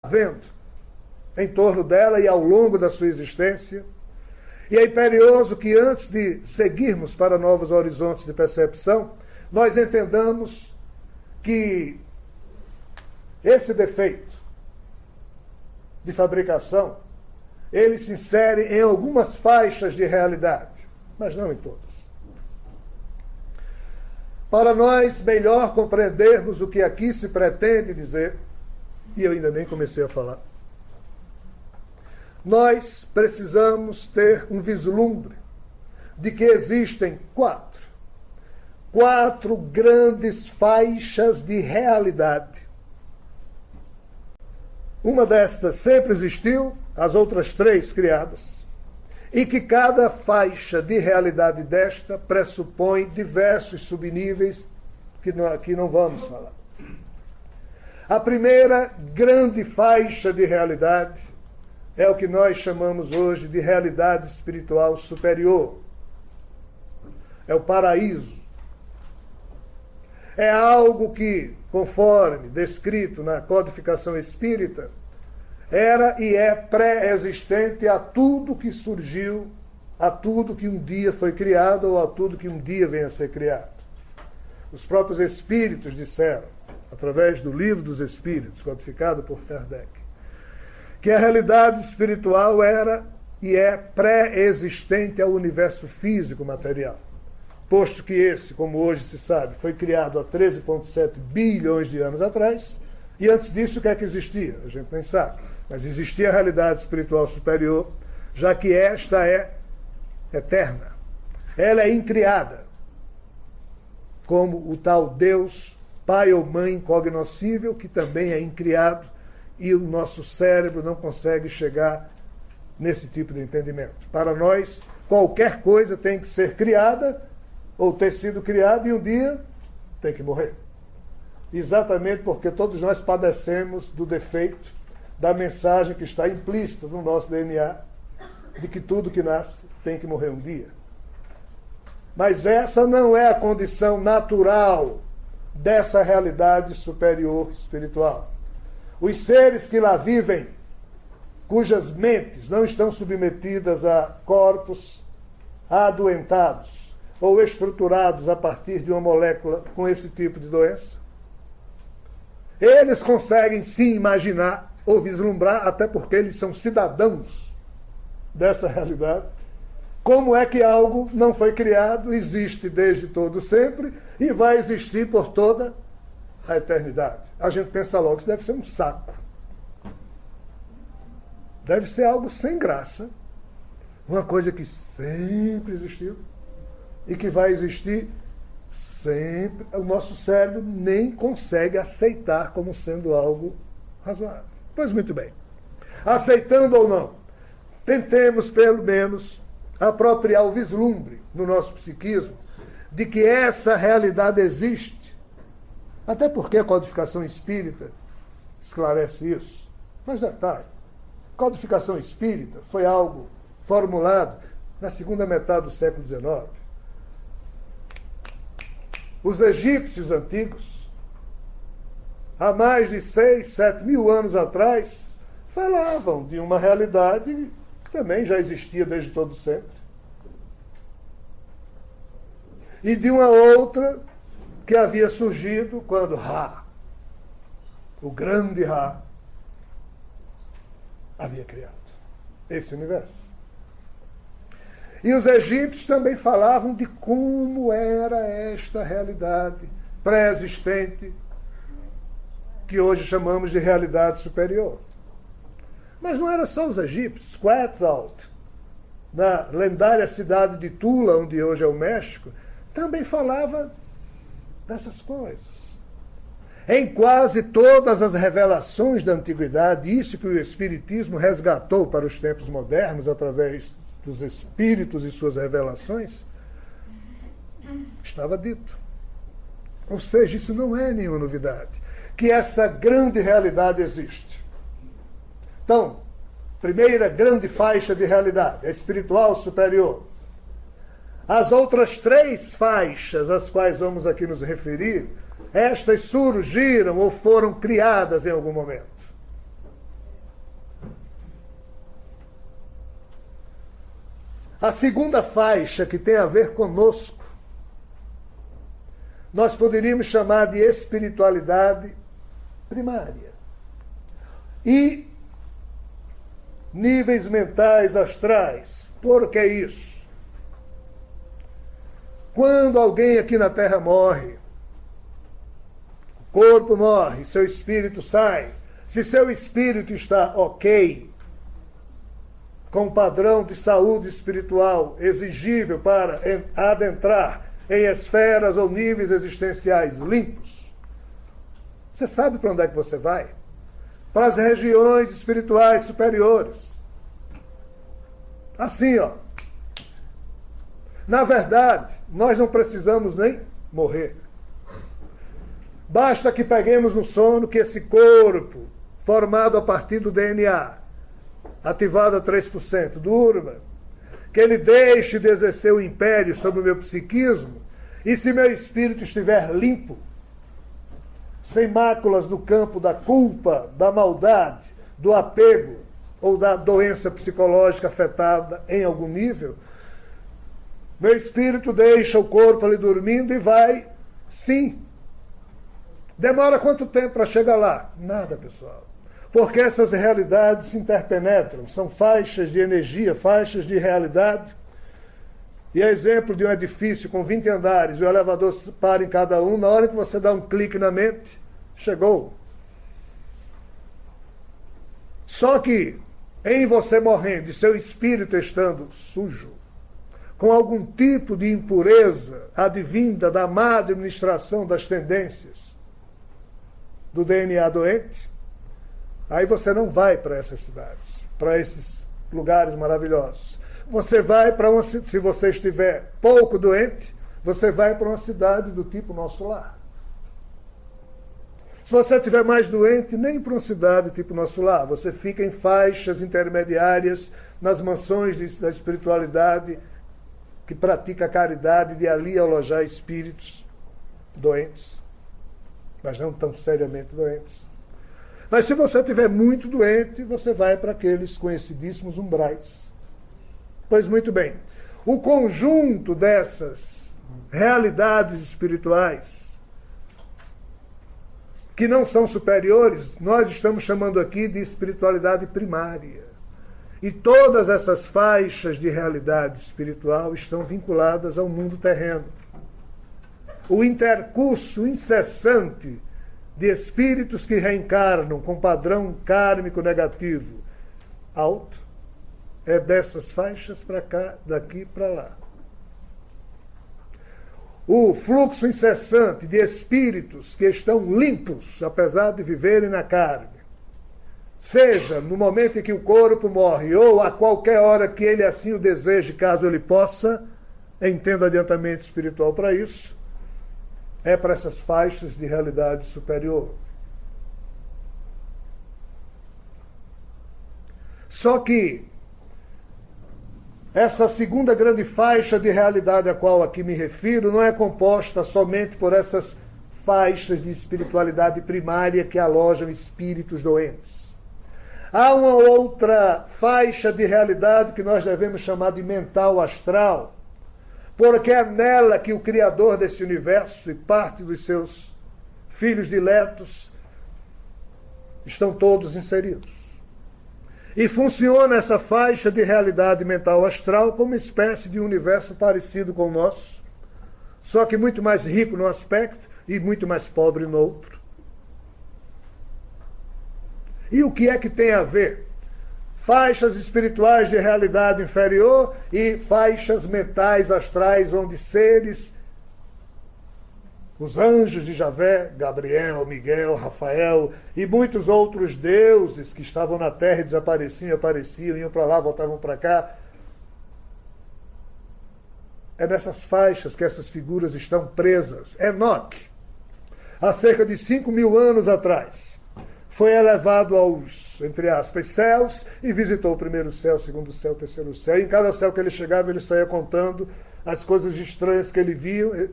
vendo em torno dela e ao longo da sua existência. E é imperioso que antes de seguirmos para novos horizontes de percepção, nós entendamos que esse defeito de fabricação, ele se insere em algumas faixas de realidade, mas não em todas. Para nós melhor compreendermos o que aqui se pretende dizer, e eu ainda nem comecei a falar, nós precisamos ter um vislumbre de que existem quatro grandes faixas de realidade. Uma destas sempre existiu, as outras três criadas, e que cada faixa de realidade desta pressupõe diversos subníveis que aqui não vamos falar. A primeira grande faixa de realidade é o que nós chamamos hoje de realidade espiritual superior. É o paraíso. É algo que, conforme descrito na codificação espírita, era e é pré-existente a tudo que surgiu, a tudo que um dia foi criado ou a tudo que um dia venha a ser criado. Os próprios espíritos disseram, através do Livro dos Espíritos, codificado por Kardec, que a realidade espiritual era e é pré-existente ao universo físico material, posto que esse, como hoje se sabe, foi criado há 13,7 bilhões de anos atrás, e antes disso o que é que existia? A gente nem sabe, mas existia a realidade espiritual superior, já que esta é eterna. Ela é incriada, como o tal Deus, Pai ou Mãe incognoscível, que também é incriado, e o nosso cérebro não consegue chegar nesse tipo de entendimento. Para nós, qualquer coisa tem que ser criada, ou ter sido criada, e um dia tem que morrer. Exatamente porque todos nós padecemos do defeito da mensagem que está implícita no nosso DNA, de que tudo que nasce tem que morrer um dia. Mas essa não é a condição natural dessa realidade superior espiritual. Os seres que lá vivem, cujas mentes não estão submetidas a corpos adoentados ou estruturados a partir de uma molécula com esse tipo de doença, eles conseguem sim imaginar ou vislumbrar, até porque eles são cidadãos dessa realidade, como é que algo não foi criado, existe desde todo sempre e vai existir por toda a eternidade. A gente pensa logo, isso deve ser um saco. Deve ser algo sem graça. Uma coisa que sempre existiu e que vai existir sempre. O nosso cérebro nem consegue aceitar como sendo algo razoável. Pois muito bem. Aceitando ou não, tentemos pelo menos apropriar o vislumbre no nosso psiquismo de que essa realidade existe. Até porque a codificação espírita esclarece isso. Mas detalhe, codificação espírita foi algo formulado na segunda metade do século XIX. Os egípcios antigos, há mais de 6, 7 mil anos atrás, falavam de uma realidade que também já existia desde todo sempre. E de uma outra que havia surgido quando Ra, o grande Ra, havia criado esse universo. E os egípcios também falavam de como era esta realidade pré-existente, que hoje chamamos de realidade superior. Mas não era só os egípcios. Quetzalcoatl, na lendária cidade de Tula, onde hoje é o México, também falava dessas coisas. Em quase todas as revelações da antiguidade, isso que o Espiritismo resgatou para os tempos modernos através dos espíritos e suas revelações, estava dito. Ou seja, isso não é nenhuma novidade, que essa grande realidade existe. Então, primeira grande faixa de realidade, a espiritual superior. As outras três faixas, às quais vamos aqui nos referir, estas surgiram ou foram criadas em algum momento. A segunda faixa, que tem a ver conosco, nós poderíamos chamar de espiritualidade primária. E níveis mentais astrais. Por que isso? Quando alguém aqui na Terra morre, o corpo morre, seu espírito sai. Se seu espírito está ok, com o padrão de saúde espiritual exigível para adentrar em esferas ou níveis existenciais limpos, você sabe para onde é que você vai? Para as regiões espirituais superiores. Assim, ó. Na verdade, nós não precisamos nem morrer. Basta que peguemos no sono que esse corpo, formado a partir do DNA, ativado a 3%, durma, que ele deixe de exercer o império sobre o meu psiquismo, e se meu espírito estiver limpo, sem máculas no campo da culpa, da maldade, do apego ou da doença psicológica afetada em algum nível, meu espírito deixa o corpo ali dormindo e vai, sim. Demora quanto tempo para chegar lá? Nada, pessoal. Porque essas realidades se interpenetram, são faixas de energia, faixas de realidade. E é exemplo de um edifício com 20 andares, e o elevador para em cada um, na hora que você dá um clique na mente, chegou. Só que, em você morrendo, e seu espírito estando sujo, com algum tipo de impureza advinda da má administração das tendências do DNA doente, aí você não vai para essas cidades, para esses lugares maravilhosos. Você vai para uma, se você estiver pouco doente, você vai para uma cidade do tipo Nosso Lar. Se você estiver mais doente, nem para uma cidade tipo Nosso Lar. Você fica em faixas intermediárias, nas mansões da espiritualidade, que pratica a caridade de ali alojar espíritos doentes, mas não tão seriamente doentes. Mas se você estiver muito doente, você vai para aqueles conhecidíssimos umbrais. Pois muito bem, o conjunto dessas realidades espirituais, que não são superiores, nós estamos chamando aqui de espiritualidade primária. E todas essas faixas de realidade espiritual estão vinculadas ao mundo terreno. O intercurso incessante de espíritos que reencarnam com padrão kármico negativo alto é dessas faixas para cá, daqui para lá. O fluxo incessante de espíritos que estão limpos, apesar de viverem na carne, seja no momento em que o corpo morre ou a qualquer hora que ele assim o deseje, caso ele possa, entenda adiantamento espiritual para isso, é para essas faixas de realidade superior. Só que essa segunda grande faixa de realidade a qual aqui me refiro não é composta somente por essas faixas de espiritualidade primária que alojam espíritos doentes. Há uma outra faixa de realidade que nós devemos chamar de mental astral, porque é nela que o Criador desse universo e parte dos seus filhos diletos estão todos inseridos. E funciona essa faixa de realidade mental astral como uma espécie de universo parecido com o nosso, só que muito mais rico no aspecto e muito mais pobre no outro. E o que é que tem a ver? Faixas espirituais de realidade inferior e faixas mentais astrais, onde seres, os anjos de Javé, Gabriel, Miguel, Rafael e muitos outros deuses que estavam na terra e desapareciam, apareciam, iam para lá, voltavam para cá. É nessas faixas que essas figuras estão presas. Enoque, há cerca de 5.000 anos atrás, foi elevado aos, entre aspas, céus e visitou o primeiro céu, o segundo céu, o terceiro céu. E em cada céu que ele chegava, ele saía contando as coisas estranhas que ele via.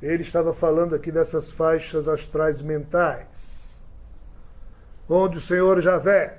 Ele estava falando aqui dessas faixas astrais mentais, onde o Senhor Javé